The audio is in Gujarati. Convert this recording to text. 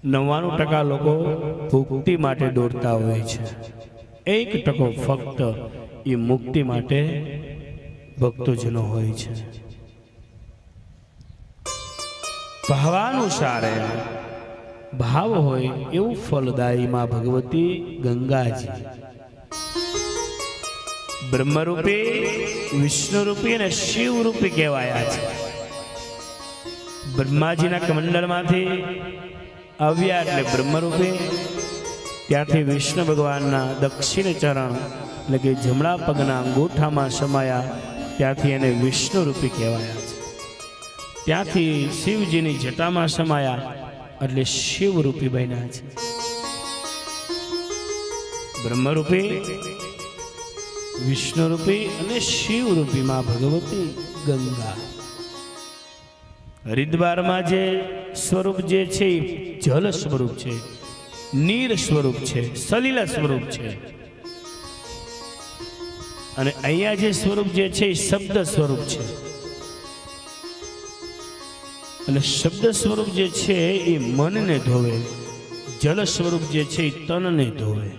99% લોકો ભુક્તિ માટે દોડતા હોય છે, 1% ફક્ત એ મુક્તિ માટે ભક્તજનો હોય છે. ભાવાનુસારે ભાવ હોય એવું ફલદાયી માં ભગવતી ગંગાજી બ્રહ્મરૂપી, વિષ્ણુરૂપી અને શિવરૂપી કહેવાયા છે. બ્રહ્માજીના કમંડળમાંથી આવ્યા એટલે બ્રહ્મરૂપે, ત્યાંથી વિષ્ણુ ભગવાનના દક્ષિણ ચરણ એટલે કે જમણા પગના અંગૂઠામાં સમાયા, ત્યાંથી એને વિષ્ણુરૂપી કહેવાયા છે. ત્યાંથી શિવજીની જટામાં સમાયા એટલે શિવરૂપી બન્યા છે. બ્રહ્મરૂપી, વિષ્ણુરૂપી અને શિવરૂપી માં ભગવતી ગંગા. હરિદ્વારમાં જે સ્વરૂપ જે છે એ જલ સ્વરૂપ છે, નીર સ્વરૂપ છે, સલીલા સ્વરૂપ છે. અને અહીંયા જે સ્વરૂપ જે છે એ શબ્દ સ્વરૂપ છે. અને શબ્દ સ્વરૂપ જે છે એ મનને ધોવે, જલ સ્વરૂપ જે છે એ તનને ધોવે.